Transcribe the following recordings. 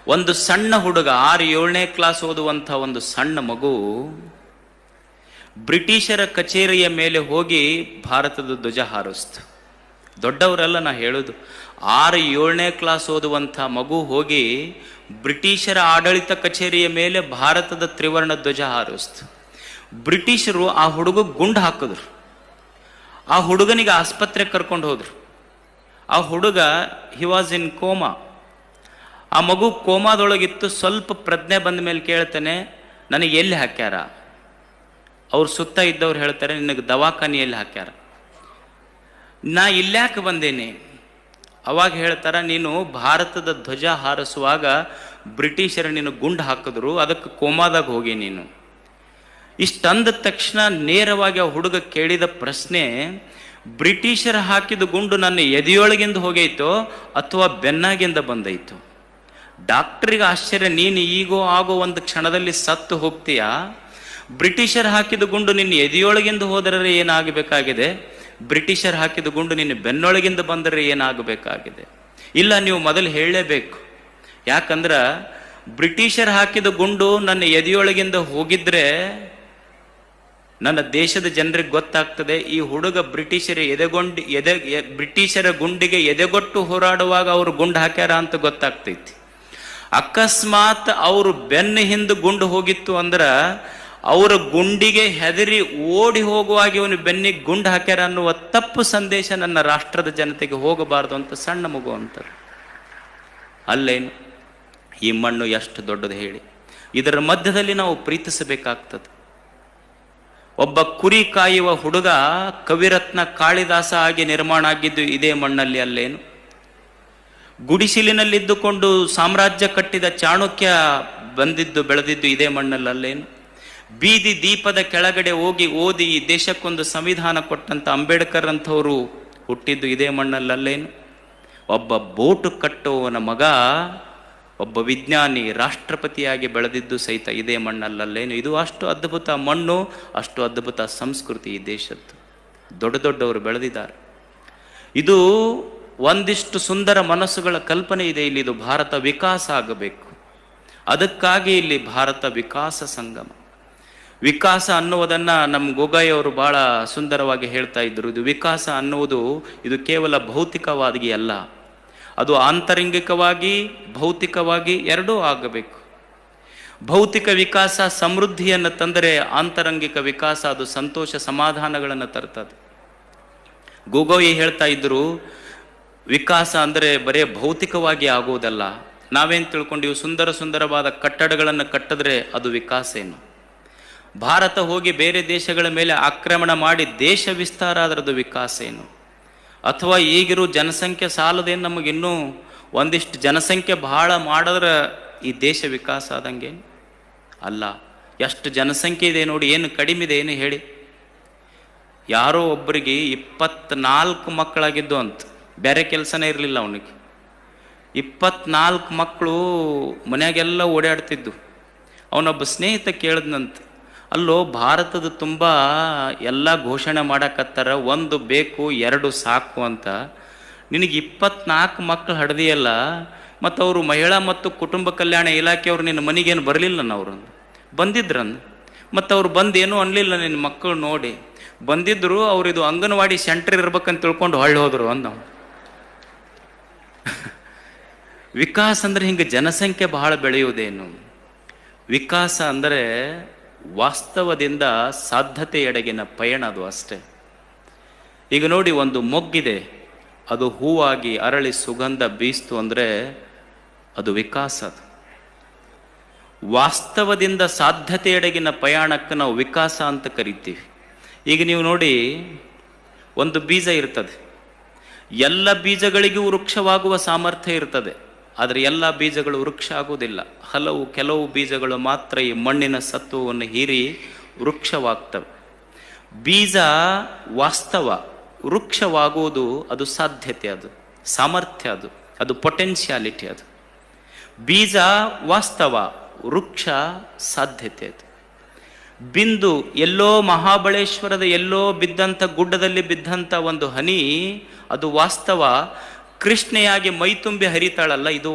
ಒಂದು ಸಣ್ಣ ಹುಡುಗ 6-7ನೇ ಕ್ಲಾಸ್ ಓದುವಂಥ ಒಂದು ಸಣ್ಣ ಮಗು ಬ್ರಿಟಿಷರ ಕಚೇರಿಯ ಮೇಲೆ ಹೋಗಿ ಭಾರತದ ಧ್ವಜ ಹಾರಿಸ್ತು. ದೊಡ್ಡವರೆಲ್ಲ ನಾ ಹೇಳೋದು, 6-7ನೇ ಕ್ಲಾಸ್ ಓದುವಂಥ ಮಗು ಹೋಗಿ ಬ್ರಿಟಿಷರ ಆಡಳಿತ ಕಚೇರಿಯ ಮೇಲೆ ಭಾರತದ ತ್ರಿವರ್ಣ ಧ್ವಜ ಹಾರಿಸ್ತು. ಬ್ರಿಟಿಷರು ಆ ಹುಡುಗ ಗುಂಡು ಹಾಕಿದ್ರು. ಆ ಹುಡುಗನಿಗೆ ಆಸ್ಪತ್ರೆಗೆ ಕರ್ಕೊಂಡು ಹೋದ್ರು. ಆ ಹುಡುಗ ಹಿ ವಾಸ್ ಇನ್ ಕೋಮಾ. ಆ ಮಗು ಕೋಮಾದೊಳಗಿತ್ತು. ಸ್ವಲ್ಪ ಪ್ರಜ್ಞೆ ಬಂದ ಮೇಲೆ ಕೇಳ್ತಾನೆ, ನನಗೆ ಎಲ್ಲಿ ಹಾಕ್ಯಾರ? ಅವ್ರು ಸುತ್ತ ಇದ್ದವ್ರು ಹೇಳ್ತಾರೆ, ನಿನಗೆ ದವಾಖಾನೆಯಲ್ಲಿ ಹಾಕ್ಯಾರ. ನಾ ಇಲ್ಯಾಕೆ ಬಂದೇನೆ? ಅವಾಗ ಹೇಳ್ತಾರ, ನೀನು ಭಾರತದ ಧ್ವಜ ಹಾರಿಸುವಾಗ ಬ್ರಿಟಿಷರು ನೀನು ಗುಂಡು ಹಾಕಿದ್ರು, ಅದಕ್ಕೆ ಕೋಮಾದಾಗ ಹೋಗಿ ನೀನು. ಇಷ್ಟಂದ ತಕ್ಷಣ ನೇರವಾಗಿ ಆ ಹುಡುಗ ಕೇಳಿದ ಪ್ರಶ್ನೆ, ಬ್ರಿಟಿಷರು ಹಾಕಿದ ಗುಂಡು ನನ್ನ ಎದೆಯೊಳಗಿಂದ ಹೋಗೈತೋ ಅಥವಾ ಬೆನ್ನಾಗಿಂದ ಬಂದೈತೋ? ಡಾಕ್ಟ್ರಿಗೆ ಆಶ್ಚರ್ಯ, ನೀನು ಈಗೋ ಆಗೋ ಒಂದು ಕ್ಷಣದಲ್ಲಿ ಸತ್ತು ಹೋಗ್ತೀಯಾ? ಬ್ರಿಟಿಷರ್ ಹಾಕಿದ ಗುಂಡು ನಿನ್ನ ಎದೆಯೊಳಗಿಂದ ಹೋದರೆ ಏನಾಗಬೇಕಾಗಿದೆ, ಬ್ರಿಟಿಷರ್ ಹಾಕಿದ ಗುಂಡು ನಿನ್ನ ಬೆನ್ನೊಳಗಿಂದ ಬಂದರೆ ಏನಾಗಬೇಕಾಗಿದೆ? ಇಲ್ಲ, ನೀವು ಮೊದಲು ಹೇಳಲೇಬೇಕು. ಯಾಕಂದ್ರೆ ಬ್ರಿಟಿಷರ್ ಹಾಕಿದ ಗುಂಡು ನನ್ನ ಎದೆಯೊಳಗಿಂದ ಹೋಗಿದ್ರೆ ನನ್ನ ದೇಶದ ಜನರಿಗೆ ಗೊತ್ತಾಗ್ತದೆ, ಈ ಹುಡುಗ ಬ್ರಿಟಿಷರ ಗುಂಡಿಗೆ ಎದೆಗೊಟ್ಟು ಹೋರಾಡುವಾಗ ಅವರು ಗುಂಡು ಹಾಕ್ಯಾರ ಅಂತ ಗೊತ್ತಾಗ್ತೈತಿ. ಅಕಸ್ಮಾತ್ ಅವರು ಬೆನ್ನ ಹಿಂದೆ ಗುಂಡು ಹೋಗಿತ್ತು ಅಂದ್ರೆ ಅವರ ಗುಂಡಿಗೆ ಹೆದರಿ ಓಡಿ ಹೋಗುವಾಗ ಇವನು ಬೆನ್ನಿಗೆ ಗುಂಡು ಹಾಕ್ಯಾರ ಅನ್ನುವ ತಪ್ಪು ಸಂದೇಶ ನನ್ನ ರಾಷ್ಟ್ರದ ಜನತೆಗೆ ಹೋಗಬಾರ್ದು ಅಂತ ಸಣ್ಣ ಮಗು ಅಂತಾರೆ. ಅಲ್ಲೇನು ಈ ಮಣ್ಣು ಎಷ್ಟು ದೊಡ್ಡದು ಹೇಳಿ, ಇದರ ಮಧ್ಯದಲ್ಲಿ ನಾವು ಪ್ರೀತಿಸಬೇಕಾಗ್ತದೆ. ಒಬ್ಬ ಕುರಿ ಕಾಯುವ ಹುಡುಗ ಕವಿರತ್ನ ಕಾಳಿದಾಸ ಆಗಿ ನಿರ್ಮಾಣ ಆಗಿದ್ದು ಇದೇ ಮಣ್ಣಲ್ಲಿ. ಅಲ್ಲೇನು ಗುಡಿಸಿಲಿನಲ್ಲಿದ್ದುಕೊಂಡು ಸಾಮ್ರಾಜ್ಯ ಕಟ್ಟಿದ ಚಾಣಕ್ಯ ಬಂದಿದ್ದು ಬೆಳೆದಿದ್ದು ಇದೇ ಮಣ್ಣಲ್ಲಿ. ಅಲ್ಲೇನು ಬೀದಿ ದೀಪದ ಕೆಳಗಡೆ ಹೋಗಿ ಓದಿ ಈ ದೇಶಕ್ಕೊಂದು ಸಂವಿಧಾನ ಕೊಟ್ಟಂತ ಅಂಬೇಡ್ಕರ್ ಅಂಥವರು ಹುಟ್ಟಿದ್ದು ಇದೇ ಮಣ್ಣಲ್ಲಿ. ಅಲ್ಲೇನು ಒಬ್ಬ ಬೋಟು ಕಟ್ಟುವವನ ಮಗ ಒಬ್ಬ ವಿಜ್ಞಾನಿ ರಾಷ್ಟ್ರಪತಿಯಾಗಿ ಬೆಳೆದಿದ್ದು ಸಹಿತ ಇದೇ ಮಣ್ಣಲ್ಲಲ್ಲೇನು? ಇದು ಅಷ್ಟು ಅದ್ಭುತ ಮಣ್ಣು, ಅಷ್ಟು ಅದ್ಭುತ ಸಂಸ್ಕೃತಿ ಈ ದೇಶದ್ದು. ದೊಡ್ಡ ದೊಡ್ಡವರು ಬೆಳೆದಿದ್ದಾರೆ. ಇದು ಒಂದಿಷ್ಟು ಸುಂದರ ಮನಸ್ಸುಗಳ ಕಲ್ಪನೆ ಇದೆ ಇಲ್ಲಿ. ಇದು ಭಾರತ ವಿಕಾಸ ಆಗಬೇಕು. ಅದಕ್ಕಾಗಿ ಇಲ್ಲಿ ಭಾರತ ವಿಕಾಸ ಸಂಗಮ. ವಿಕಾಸ ಅನ್ನುವುದನ್ನ ನಮ್ಮ ಗೊಗಾಯಿ ಅವರು ಬಹಳ ಸುಂದರವಾಗಿ ಹೇಳ್ತಾ ಇದ್ರು. ಇದು ವಿಕಾಸ ಅನ್ನುವುದು ಇದು ಕೇವಲ ಭೌತಿಕವಾಗಿ ಅಲ್ಲ, ಅದು ಆಂತರಂಗಿಕವಾಗಿ ಭೌತಿಕವಾಗಿ ಎರಡೂ ಆಗಬೇಕು. ಭೌತಿಕ ವಿಕಾಸ ಸಮೃದ್ಧಿಯನ್ನು ತಂದರೆ, ಆಂತರಂಗಿಕ ವಿಕಾಸ ಅದು ಸಂತೋಷ ಸಮಾಧಾನಗಳನ್ನು ತರ್ತದೆ. ಗೊಗೋಯಿ ಹೇಳ್ತಾ ಇದ್ರು, ವಿಕಾಸ ಅಂದರೆ ಬರೇ ಭೌತಿಕವಾಗಿ ಆಗುವುದಲ್ಲ. ನಾವೇನು ತಿಳ್ಕೊಂಡಿವು, ಸುಂದರ ಸುಂದರವಾದ ಕಟ್ಟಡಗಳನ್ನು ಕಟ್ಟಿದ್ರೆ ಅದು ವಿಕಾಸ ಏನು? ಭಾರತ ಹೋಗಿ ಬೇರೆ ದೇಶಗಳ ಮೇಲೆ ಆಕ್ರಮಣ ಮಾಡಿ ದೇಶ ವಿಸ್ತಾರ ಅದರದ್ದು ವಿಕಾಸ ಏನು? ಅಥವಾ ಈಗಿರೋ ಜನಸಂಖ್ಯೆ ಸಾಲದೇನು? ನಮಗಿನ್ನೂ ಒಂದಿಷ್ಟು ಜನಸಂಖ್ಯೆ ಬಹಳ ಮಾಡಿದ್ರೆ ಈ ದೇಶ ವಿಕಾಸ ಆದಂಗೆ ಅಲ್ಲ. ಎಷ್ಟು ಜನಸಂಖ್ಯೆ ಇದೆ ನೋಡಿ, ಏನು ಕಡಿಮೆ ಇದೆ ಏನು ಹೇಳಿ? ಯಾರೋ ಒಬ್ಬರಿಗೆ 24 ಮಕ್ಕಳಾಗಿದ್ದು ಅಂತ, ಬೇರೆ ಕೆಲಸನೇ ಇರಲಿಲ್ಲ ಅವನಿಗೆ. 24 ಮಕ್ಕಳು ಮನೆಯಾಗೆಲ್ಲ ಓಡಾಡ್ತಿದ್ದು. ಅವನೊಬ್ಬ ಸ್ನೇಹಿತ ಕೇಳಿದ್ನಂತ, ಅಲ್ಲೋ ಭಾರತದ ತುಂಬ ಎಲ್ಲ ಘೋಷಣೆ ಮಾಡಕತ್ತಾರ, 1 ಬೇಕು 2 ಸಾಕು ಅಂತ, ನಿನಗೆ 24 ಮಕ್ಕಳು ಹಡ್ದಿಯಲ್ಲ, ಮತ್ತು ಅವರು ಮಹಿಳಾ ಮತ್ತು ಕುಟುಂಬ ಕಲ್ಯಾಣ ಇಲಾಖೆಯವರು ನಿನ್ನ ಮನೆಗೇನು ಬರಲಿಲ್ಲ? ಅವರು ಬಂದಿದ್ರನ್ನು, ಮತ್ತು ಅವ್ರು ಬಂದೇನೂ ಅನ್ನಲಿಲ್ಲ ನಿನ್ನ ಮಕ್ಕಳು ನೋಡಿ. ಬಂದಿದ್ರು, ಅವ್ರು ಇದು ಅಂಗನವಾಡಿ ಸೆಂಟರ್ ಇರ್ಬೇಕಂತ ತಿಳ್ಕೊಂಡು ಹೊಳ್ಳಿ ಹೋದರು ಅಂದ. ವಿಕಾಸ ಅಂದರೆ ಹಿಂಗೆ ಜನಸಂಖ್ಯೆ ಬಹಳ ಬೆಳೆಯುವುದೇನು? ವಿಕಾಸ ಅಂದರೆ ವಾಸ್ತವದಿಂದ ಸಾಧ್ಯತೆಯೆಡೆಗಿನ ಪಯಣ, ಅದು ಅಷ್ಟೇ. ಈಗ ನೋಡಿ, ಒಂದು ಮೊಗ್ಗಿದೆ, ಅದು ಹೂವಾಗಿ ಅರಳಿ ಸುಗಂಧ ಬೀಸ್ತು ಅಂದರೆ ಅದು ವಿಕಾಸ. ಅದು ವಾಸ್ತವದಿಂದ ಸಾಧ್ಯತೆಯೆಡೆಗಿನ ಪಯಣಕ್ಕೆ ನಾವು ವಿಕಾಸ ಅಂತ ಕರಿತೀವಿ. ಈಗ ನೀವು ನೋಡಿ, ಒಂದು ಬೀಜ ಇರ್ತದೆ, ಎಲ್ಲ ಬೀಜಗಳಿಗೂ ವೃಕ್ಷವಾಗುವ ಸಾಮರ್ಥ್ಯ ಇರ್ತದೆ, ಆದರೆ ಎಲ್ಲ ಬೀಜಗಳು ವೃಕ್ಷ ಆಗುವುದಿಲ್ಲ. ಕೆಲವು ಬೀಜಗಳು ಮಾತ್ರ ಈ ಮಣ್ಣಿನ ಸತ್ವವನ್ನು ಹೀರಿ ವೃಕ್ಷವಾಗ್ತವೆ. ಬೀಜ ವಾಸ್ತವ, ವೃಕ್ಷವಾಗುವುದು ಅದು ಸಾಧ್ಯತೆ, ಅದು ಸಾಮರ್ಥ್ಯ, ಅದು ಪೊಟೆನ್ಷಿಯಾಲಿಟಿ. ಅದು ಬೀಜ ವಾಸ್ತವ, ವೃಕ್ಷ ಸಾಧ್ಯತೆ. ಅದು ಬಿಂದು ಎಲ್ಲೋ ಮಹಾಬಳೇಶ್ವರದ ಎಲ್ಲೋ ಬಿದ್ದಂಥ ಗುಡ್ಡದಲ್ಲಿ ಬಿದ್ದಂಥ ಒಂದು ಹನಿ, ಅದು ವಾಸ್ತವ. ಕೃಷ್ಣೆಯಾಗಿ ಮೈ ತುಂಬಿ ಹರಿತಾಳಲ್ಲ, ಇದು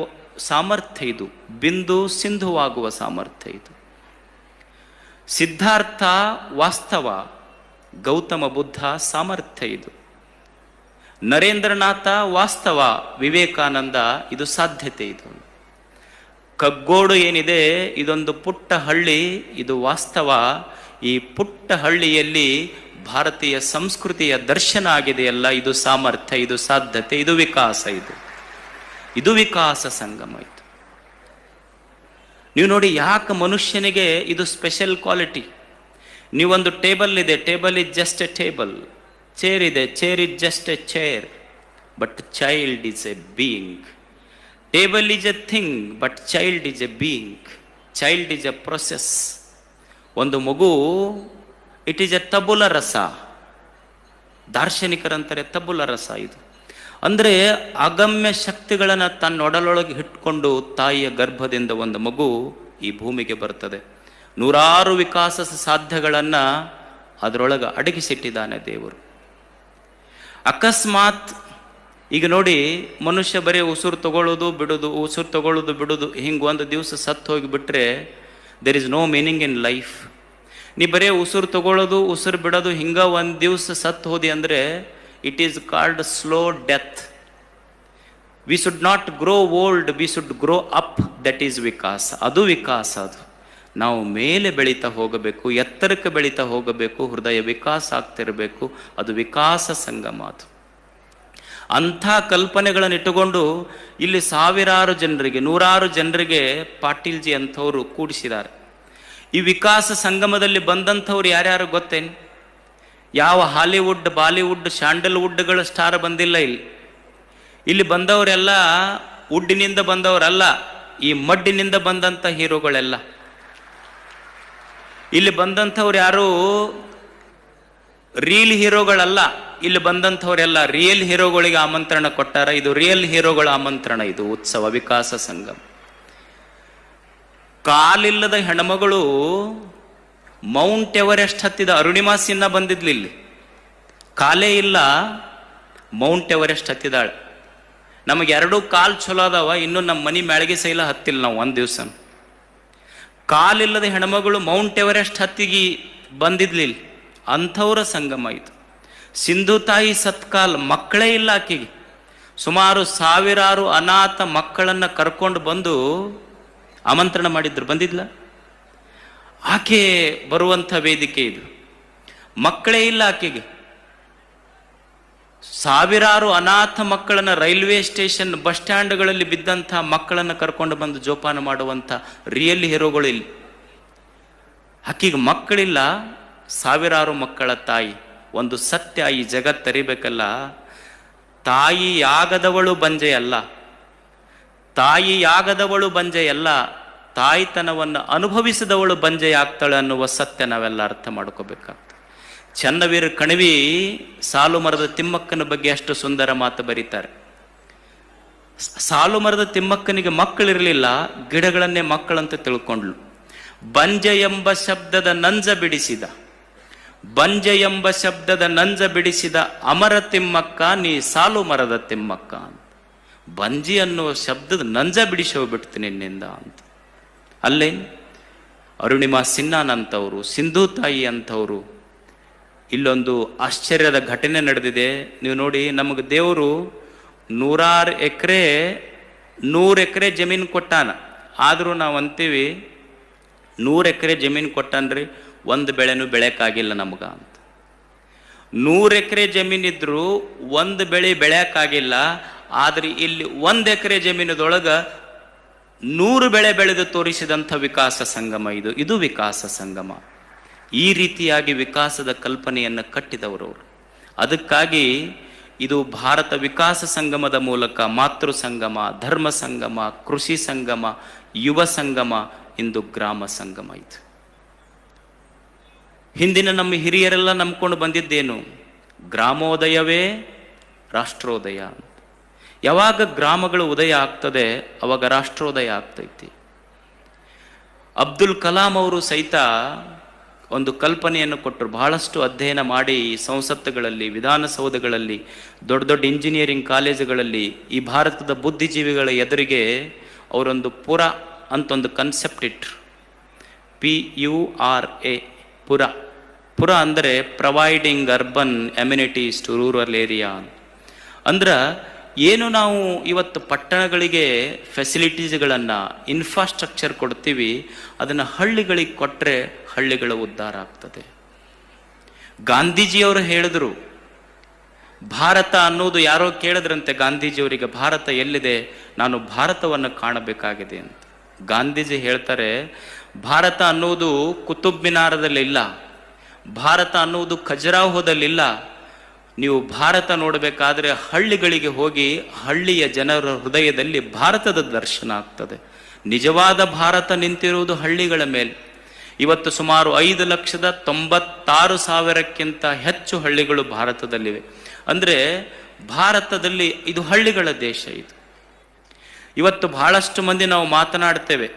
ಸಾಮರ್ಥ್ಯ ಇದು. ಬಿಂದು ಸಿಂಧುವಾಗುವ ಸಾಮರ್ಥ್ಯ ಇದು. ಸಿದ್ಧಾರ್ಥ ವಾಸ್ತವ, ಗೌತಮ ಬುದ್ಧ ಸಾಮರ್ಥ್ಯ ಇದು. ನರೇಂದ್ರನಾಥ ವಾಸ್ತವ, ವಿವೇಕಾನಂದ ಇದು ಸಾಧ್ಯತೆ ಇದು. ಕಗ್ಗೋಡು ಏನಿದೆ ಇದೊಂದು ಪುಟ್ಟ ಹಳ್ಳಿ, ಇದು ವಾಸ್ತವ. ಈ ಪುಟ್ಟ ಹಳ್ಳಿಯಲ್ಲಿ ಭಾರತೀಯ ಸಂಸ್ಕೃತಿಯ ದರ್ಶನ ಆಗಿದೆಯಲ್ಲ, ಇದು ಸಾಮರ್ಥ್ಯ, ಇದು ಸಾಧ್ಯತೆ, ಇದು ವಿಕಾಸ. ಇದು ವಿಕಾಸ ಸಂಗಮ. ಇದು ನೀವು ನೋಡಿ, ಯಾಕೆ ಮನುಷ್ಯನಿಗೆ ಇದು ಸ್ಪೆಷಲ್ ಕ್ವಾಲಿಟಿ. ನೀವೊಂದು ಟೇಬಲ್ ಇದೆ, table is just a table. Chair ಇದೆ, chair is just a chair. But child is a being. Table is a thing, but child is a being. Child is a process. ಒಂದು ಮಗು it is A ತಬುಲ ರಸ. ದಾರ್ಶನಿಕರಂತಾರೆ ತಬುಲ ರಸ. ಇದು ಅಂದರೆ ಅಗಮ್ಯ ಶಕ್ತಿಗಳನ್ನು ತನ್ನೊಡಲೊಳಗೆ ಇಟ್ಕೊಂಡು ತಾಯಿಯ ಗರ್ಭದಿಂದ ಒಂದು ಮಗು ಈ ಭೂಮಿಗೆ ಬರ್ತದೆ. ನೂರಾರು ವಿಕಾಸ ಸಾಧ್ಯಗಳನ್ನು ಅದರೊಳಗೆ ಅಡಗಿಸಿಟ್ಟಿದ್ದಾನೆ ದೇವರು. ಅಕಸ್ಮಾತ್ ಈಗ ನೋಡಿ, ಮನುಷ್ಯ ಬರೀ ಉಸಿರು ತಗೊಳ್ಳೋದು ಬಿಡೋದು ಹಿಂಗೆ ಒಂದು ದಿವಸ ಸತ್ತು ಹೋಗಿಬಿಟ್ರೆ there is no meaning in life. ನೀ ಬರೀ ಉಸಿರು ತಗೊಳ್ಳೋದು ಉಸಿರು ಬಿಡೋದು ಹಿಂಗೆ ಒಂದು ದಿವಸ ಸತ್ತು ಹೋದಿ ಅಂದರೆ it is called slow death. We should not grow old, we should grow up. That is ವಿಕಾಸ. ಅದು ವಿಕಾಸ. ಅದು ನಾವು ಮೇಲೆ ಬೆಳೀತಾ ಹೋಗಬೇಕು, ಎತ್ತರಕ್ಕೆ ಬೆಳೀತಾ ಹೋಗಬೇಕು, ಹೃದಯ ವಿಕಾಸ ಆಗ್ತಿರಬೇಕು. ಅದು ವಿಕಾಸ ಸಂಗಮ. ಅದು ಅಂಥ ಕಲ್ಪನೆಗಳನ್ನು ಇಟ್ಟುಕೊಂಡು ಇಲ್ಲಿ ಸಾವಿರಾರು ಜನರಿಗೆ, ನೂರಾರು ಜನರಿಗೆ ಪಾಟೀಲ್ಜಿ ಅಂಥವರು ಕೂಡಿಸಿದ್ದಾರೆ. ಈ ವಿಕಾಸ ಸಂಗಮದಲ್ಲಿ ಬಂದಂಥವ್ರು ಯಾರ್ಯಾರು ಗೊತ್ತೇನು? ಯಾವ ಹಾಲಿವುಡ್, ಬಾಲಿವುಡ್, ಸ್ಯಾಂಡಲ್ವುಡ್ಗಳ ಸ್ಟಾರ್ ಬಂದಿಲ್ಲ. ಇಲ್ಲಿ ಬಂದವರೆಲ್ಲ ವುಡ್ಡಿನಿಂದ ಬಂದವರಲ್ಲ, ಈ ಮಡ್ಡಿನಿಂದ ಬಂದಂಥ ಹೀರೋಗಳೆಲ್ಲ. ಇಲ್ಲಿ ಬಂದಂಥವ್ರು ಯಾರು ರೀಲ್ ಹೀರೋಗಳಲ್ಲ. ಇಲ್ಲಿ ಬಂದಂಥವರೆಲ್ಲ ರಿಯಲ್ ಹೀರೋಗಳಿಗೆ ಆಮಂತ್ರಣ ಕೊಟ್ಟಾರ. ಇದು ರಿಯಲ್ ಹೀರೋಗಳ ಆಮಂತ್ರಣ. ಇದು ಉತ್ಸವ, ವಿಕಾಸ ಸಂಗಮ. ಕಾಲಿಲ್ಲದ ಹೆಣ್ಮಗಳು ಮೌಂಟ್ ಎವರೆಸ್ಟ್ ಹತ್ತಿದ ಅರುಣಿಮಾ ಸಿನ್ಹಾ ಬಂದಿದ್ಲಿ. ಇಲ್ಲಿ ಕಾಲೇ ಇಲ್ಲ, ಮೌಂಟ್ ಎವರೆಸ್ಟ್ ಹತ್ತಿದಾಳೆ. ನಮಗೆ ಎರಡೂ ಕಾಲು ಚಲೋ ಅದಾವ, ಇನ್ನೂ ನಮ್ಮ ಮನೆ ಮ್ಯಾಳಿಗೆ ಸೈಲ ಹತ್ತಿಲ್ಲ ನಾವು ಒಂದು ದಿವಸ. ಕಾಲಿಲ್ಲದ ಹೆಣ್ಮಗಳು ಮೌಂಟ್ ಎವರೆಸ್ಟ್ ಹತ್ತಿಗೆ ಬಂದಿದ್ಲಿ. ಅಂಥವ್ರ ಸಂಗಮ ಇದು. ಸಿಂಧು ತಾಯಿ ಸತ್ಕಾಲ್, ಮಕ್ಕಳೇ ಇಲ್ಲ ಆಕೆಗೆ. ಸುಮಾರು ಸಾವಿರಾರು ಅನಾಥ ಮಕ್ಕಳನ್ನು ಕರ್ಕೊಂಡು ಬಂದು ಆಮಂತ್ರಣ ಮಾಡಿದ್ರು. ಬಂದಿದ್ಲ? ಆಕೆ ಬರುವಂಥ ವೇದಿಕೆ ಇದು. ಮಕ್ಕಳೇ ಇಲ್ಲ ಆಕೆಗೆ. ಸಾವಿರಾರು ಅನಾಥ ಮಕ್ಕಳನ್ನು ರೈಲ್ವೆ ಸ್ಟೇಷನ್, ಬಸ್ ಸ್ಟ್ಯಾಂಡ್ಗಳಲ್ಲಿ ಬಿದ್ದಂಥ ಮಕ್ಕಳನ್ನು ಕರ್ಕೊಂಡು ಬಂದು ಜೋಪಾನ ಮಾಡುವಂಥ ರಿಯಲ್ ಹೀರೋಗಳು ಇಲ್ಲಿ. ಆಕೆಗೆ ಮಕ್ಕಳಿಲ್ಲ, ಸಾವಿರಾರು ಮಕ್ಕಳ ತಾಯಿ. ಒಂದು ಸತ್ಯ ಈ ಜಗತ್ತರಿಬೇಕಲ್ಲ, ತಾಯಿಯಾಗದವಳು ಬಂಜೆಯಲ್ಲ, ತಾಯಿಯಾಗದವಳು ಬಂಜೆಯಲ್ಲ, ತಾಯ್ತನವನ್ನು ಅನುಭವಿಸಿದವಳು ಬಂಜೆಯಾಗ್ತಾಳೆ ಅನ್ನುವ ಸತ್ಯ ನಾವೆಲ್ಲ ಅರ್ಥ ಮಾಡ್ಕೋಬೇಕಾಗ್ತದೆ. ಚನ್ನವೀರ ಕಣವಿ ಸಾಲು ಮರದ ತಿಮ್ಮಕ್ಕನ ಬಗ್ಗೆ ಅಷ್ಟು ಸುಂದರ ಮಾತು ಬರೀತಾರೆ. ಸಾಲು ಮರದ ತಿಮ್ಮಕ್ಕನಿಗೆ ಮಕ್ಕಳಿರಲಿಲ್ಲ, ಗಿಡಗಳನ್ನೇ ಮಕ್ಕಳಂತ ತಿಳ್ಕೊಂಡ್ಲು. ಬಂಜೆ ಎಂಬ ಶಬ್ದದ ನಂಜ ಬಿಡಿಸಿದ, ಬಂಜೆ ಎಂಬ ಶಬ್ದದ ನಂಜ ಬಿಡಿಸಿದ ಅಮರ ತಿಮ್ಮಕ್ಕ ನೀ ಸಾಲು ಮರದ ತಿಮ್ಮಕ್ಕ ಅಂತ. ಬಂಜಿ ಅನ್ನುವ ಶಬ್ದದ ನಂಜ ಬಿಡಿಸಿ ಹೋಗ್ಬಿಡ್ತೀನಿ ನಿನ್ನಿಂದ ಅಂತ. ಅಲ್ಲೇನು ಅರುಣಿಮಾ ಸಿನ್ಹಾನಂತವರು, ಸಿಂಧು ತಾಯಿ ಅಂಥವರು. ಇಲ್ಲೊಂದು ಆಶ್ಚರ್ಯದ ಘಟನೆ ನಡೆದಿದೆ. ನೀವು ನೋಡಿ, ನಮಗೆ ದೇವರು 100 ಎಕರೆ ಜಮೀನು ಕೊಟ್ಟಾನ. ಆದರೂ ನಾವು ಅಂತೀವಿ 100 ಎಕರೆ ಜಮೀನು ಕೊಟ್ಟಾನ್ರಿ, ಒಂದು ಬೆಳೆನೂ ಬೆಳೆಯಕ್ಕಾಗಿಲ್ಲ ನಮ್ಗ ಅಂತ. 100 ಎಕರೆ ಜಮೀನಿದ್ರು ಒಂದು ಬೆಳೆ ಬೆಳೆಯಕ್ಕಾಗಿಲ್ಲ. ಆದರೆ ಇಲ್ಲಿ 1 ಎಕರೆ ಜಮೀನದೊಳಗೆ 100 ಬೆಳೆ ಬೆಳೆದು ತೋರಿಸಿದಂಥ ವಿಕಾಸ ಸಂಗಮ ಇದು. ಇದು ವಿಕಾಸ ಸಂಗಮ. ಈ ರೀತಿಯಾಗಿ ವಿಕಾಸದ ಕಲ್ಪನೆಯನ್ನು ಕಟ್ಟಿದವರವರು. ಅದಕ್ಕಾಗಿ ಇದು ಭಾರತ ವಿಕಾಸ ಸಂಗಮದ ಮೂಲಕ ಮಾತೃ ಸಂಗಮ, ಧರ್ಮ ಸಂಗಮ, ಕೃಷಿ ಸಂಗಮ, ಯುವ ಸಂಗಮ, ಇಂದು ಗ್ರಾಮ ಸಂಗಮ. ಇದು ಹಿಂದಿನ ನಮ್ಮ ಹಿರಿಯರೆಲ್ಲ ನಂಬ್ಕೊಂಡು ಬಂದಿದ್ದೇನು? ಗ್ರಾಮೋದಯವೇ ರಾಷ್ಟ್ರೋದಯ ಅಂತ. ಯಾವಾಗ ಗ್ರಾಮಗಳು ಉದಯ ಆಗ್ತದೆ ಅವಾಗ ರಾಷ್ಟ್ರೋದಯ ಆಗ್ತೈತಿ. ಅಬ್ದುಲ್ ಕಲಾಂ ಅವರು ಸಹಿತ ಒಂದು ಕಲ್ಪನೆಯನ್ನು ಕೊಟ್ಟರು. ಬಹಳಷ್ಟು ಅಧ್ಯಯನ ಮಾಡಿ ಸಂಸತ್ತುಗಳಲ್ಲಿ, ವಿಧಾನಸೌಧಗಳಲ್ಲಿ, ದೊಡ್ಡ ದೊಡ್ಡ ಇಂಜಿನಿಯರಿಂಗ್ ಕಾಲೇಜುಗಳಲ್ಲಿ ಈ ಭಾರತದ ಬುದ್ಧಿಜೀವಿಗಳ ಎದುರಿಗೆ ಅವರೊಂದು ಪುರ ಅಂತ ಒಂದು ಕನ್ಸೆಪ್ಟ್ ಇಟ್ರು. PURA, PURA. ಪುರ ಅಂದರೆ providing urban amenities to rural area. ಅಂದ್ರೆ ಏನು ನಾವು ಇವತ್ತು ಪಟ್ಟಣಗಳಿಗೆ ಫೆಸಿಲಿಟೀಸ್ಗಳನ್ನು, ಇನ್ಫ್ರಾಸ್ಟ್ರಕ್ಚರ್ ಕೊಡ್ತೀವಿ, ಅದನ್ನು ಹಳ್ಳಿಗಳಿಗೆ ಕೊಟ್ಟರೆ ಹಳ್ಳಿಗಳ ಉದ್ಧಾರ ಆಗ್ತದೆ. ಗಾಂಧೀಜಿಯವರು ಹೇಳಿದ್ರು, ಭಾರತ ಅನ್ನೋದು, ಯಾರೋ ಕೇಳಿದ್ರಂತೆ ಗಾಂಧೀಜಿಯವರಿಗೆ, ಭಾರತ ಎಲ್ಲಿದೆ, ನಾನು ಭಾರತವನ್ನು ಕಾಣಬೇಕಾಗಿದೆ ಅಂತ. ಗಾಂಧೀಜಿ ಹೇಳ್ತಾರೆ, ಭಾರತ ಅನ್ನೋದು ಕುತುಬ್ ಮಿನಾರದಲ್ಲಿಲ್ಲ, ಭಾರತ ಅನ್ನೋದು ಖಜುರಾಹೋದಲ್ಲಿಲ್ಲ. ನೀವು ಭಾರತ ನೋಡಬೇಕಾದ್ರೆ ಹಳ್ಳಿಗಳಿಗೆ ಹೋಗಿ, ಹಳ್ಳಿಯ ಜನರ ಹೃದಯದಲ್ಲಿ ಭಾರತದ ದರ್ಶನ ಆಗ್ತದೆ. ನಿಜವಾದ ಭಾರತ ನಿಂತಿರುವುದು ಹಳ್ಳಿಗಳ ಮೇಲೆ. ಇವತ್ತು ಸುಮಾರು 5,96,000ಕ್ಕಿಂತ ಹೆಚ್ಚು ಹಳ್ಳಿಗಳು ಭಾರತದಲ್ಲಿವೆ. ಅಂದರೆ ಭಾರತದಲ್ಲಿ ಇದು ಹಳ್ಳಿಗಳ ದೇಶ. ಇದು ಇವತ್ತು ಬಹಳಷ್ಟು ಮಂದಿ ನಾವು ಮಾತನಾಡ್ತೇವೆ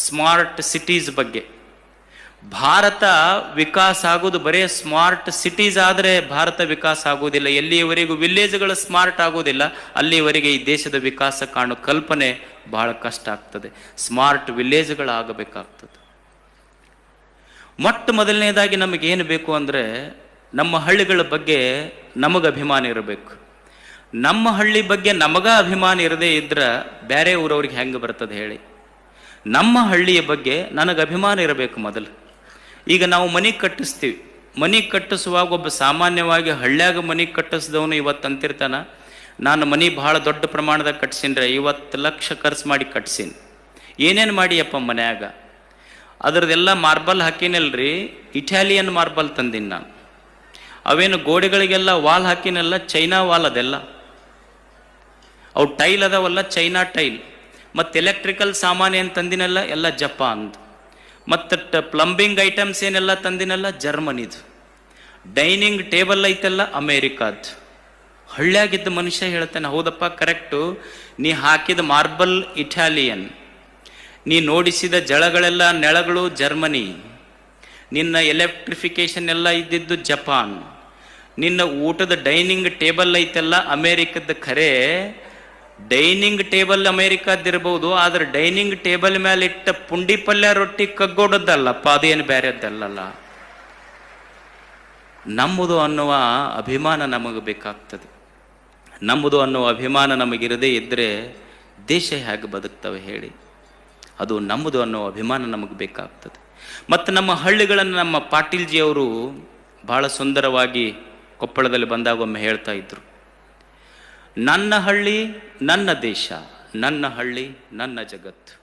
ಸ್ಮಾರ್ಟ್ ಸಿಟೀಸ್ ಬಗ್ಗೆ. ಭಾರತ ವಿಕಾಸ ಆಗೋದು ಬರೇ ಸ್ಮಾರ್ಟ್ ಸಿಟೀಸ್ ಆದರೆ ಭಾರತ ವಿಕಾಸ ಆಗೋದಿಲ್ಲ. ಎಲ್ಲಿಯವರೆಗೂ ವಿಲೇಜ್ಗಳು ಸ್ಮಾರ್ಟ್ ಆಗೋದಿಲ್ಲ, ಅಲ್ಲಿಯವರೆಗೆ ಈ ದೇಶದ ವಿಕಾಸ ಕಾಣೋ ಕಲ್ಪನೆ ಬಹಳ ಕಷ್ಟ ಆಗ್ತದೆ. ಸ್ಮಾರ್ಟ್ ವಿಲೇಜ್ಗಳಾಗಬೇಕಾಗ್ತದೆ. ಮೊಟ್ಟ ಮೊದಲನೇದಾಗಿ ನಮಗೇನು ಬೇಕು ಅಂದರೆ, ನಮ್ಮ ಹಳ್ಳಿಗಳ ಬಗ್ಗೆ ನಮಗೆ ಅಭಿಮಾನ ಇರಬೇಕು. ನಮ್ಮ ಹಳ್ಳಿ ಬಗ್ಗೆ ನಮಗ ಅಭಿಮಾನ ಇರದೇ ಇದ್ರೆ ಬೇರೆ ಊರವ್ರಿಗೆ ಹೆಂಗೆ ಬರ್ತದೆ ಹೇಳಿ? ನಮ್ಮ ಹಳ್ಳಿಯ ಬಗ್ಗೆ ನನಗೆ ಅಭಿಮಾನ ಇರಬೇಕು ಮೊದಲು. ಈಗ ನಾವು ಮನೆ ಕಟ್ಟಿಸ್ತೀವಿ, ಮನೆ ಕಟ್ಟಿಸುವಾಗ ಒಬ್ಬ ಸಾಮಾನ್ಯವಾಗಿ ಹಳ್ಳ್ಯಾಗ ಮನೆ ಕಟ್ಟಿಸಿದವನು ಇವತ್ತು ಅಂತಿರ್ತಾನ, ನಾನು ಮನೆ ಭಾಳ ದೊಡ್ಡ ಪ್ರಮಾಣದಾಗ ಕಟ್ಸೀನ್ರೆ, 50 ಲಕ್ಷ ಖರ್ಚು ಮಾಡಿ ಕಟ್ಸೀನಿ. ಏನೇನು ಮಾಡಿಯಪ್ಪ ಮನ್ಯಾಗ? ಅದರದೆಲ್ಲ ಮಾರ್ಬಲ್ ಹಾಕಿನಲ್ರಿ, ಇಟಾಲಿಯನ್ ಮಾರ್ಬಲ್ ತಂದೀನಿ ನಾನು. ಅವೇನು ಗೋಡೆಗಳಿಗೆಲ್ಲ ವಾಲ್ ಹಾಕಿನಲ್ಲ, ಚೈನಾ ವಾಲ್ ಅದೆಲ್ಲ. ಅವು ಟೈಲ್ ಅದಾವಲ್ಲ, ಚೈನಾ ಟೈಲ್. ಮತ್ತು ಎಲೆಕ್ಟ್ರಿಕಲ್ ಸಾಮಾನು ಏನು ತಂದಿನಲ್ಲ, ಎಲ್ಲ ಜಪಾನ್ದು. ಮತ್ತು ಪ್ಲಂಬಿಂಗ್ ಐಟಮ್ಸ್ ಏನೆಲ್ಲ ತಂದಿನಲ್ಲ, ಜರ್ಮನಿದು. Dining table ಐತೆಲ್ಲ ಅಮೇರಿಕಾದ್ದು. ಹಳ್ಳಿಯಾಗಿದ್ದ ಮನುಷ್ಯ ಹೇಳ್ತಾನೆ, ಹೌದಪ್ಪ ಕರೆಕ್ಟು, ನೀ ಹಾಕಿದ ಮಾರ್ಬಲ್ ಇಟಾಲಿಯನ್, ನೀ ನೋಡಿಸಿದ ಜಳಗಳೆಲ್ಲ ನೆಳಗಳು ಜರ್ಮನಿ, ನಿನ್ನ ಎಲೆಕ್ಟ್ರಿಫಿಕೇಶನ್ ಎಲ್ಲ ಇದ್ದಿದ್ದು ಜಪಾನ್, ನಿನ್ನ ಊಟದ ಡೈನಿಂಗ್ ಟೇಬಲ್ ಐತೆಲ್ಲ ಅಮೇರಿಕದ. ಖರೆ ಡೈನಿಂಗ್ ಟೇಬಲ್ ಅಮೇರಿಕಾದಿರ್ಬೋದು, ಆದ್ರೆ ಡೈನಿಂಗ್ ಟೇಬಲ್ ಮೇಲೆ ಇಟ್ಟ ಪುಂಡಿ ಪಲ್ಯ ರೊಟ್ಟಿ ಕಗ್ಗೋಡದ್ದಲ್ಲಪ್ಪ, ಅದೇನು ಬೇರೆದ್ದಲ್ಲ. ನಮ್ಮದು ಅನ್ನುವ ಅಭಿಮಾನ ನಮಗೆ ಬೇಕಾಗ್ತದೆ. ನಮ್ಮದು ಅನ್ನುವ ಅಭಿಮಾನ ನಮಗಿರದೇ ಇದ್ದರೆ ದೇಶ ಹೇಗೆ ಬದುಕ್ತವೆ ಹೇಳಿ? ಅದು ನಮ್ಮದು ಅನ್ನೋ ಅಭಿಮಾನ ನಮಗೆ ಬೇಕಾಗ್ತದೆ. ಮತ್ತು ನಮ್ಮ ಹಳ್ಳಿಗಳನ್ನು ನಮ್ಮ ಪಾಟೀಲ್ಜಿಯವರು ಬಹಳ ಸುಂದರವಾಗಿ ಕೊಪ್ಪಳದಲ್ಲಿ ಬಂದಾಗ ಒಮ್ಮೆ ಹೇಳ್ತಾ ಇದ್ರು, ನನ್ನ ಹಳ್ಳಿ ನನ್ನ ದೇಶ, ನನ್ನ ಹಳ್ಳಿ ನನ್ನ ಜಗತ್ತು.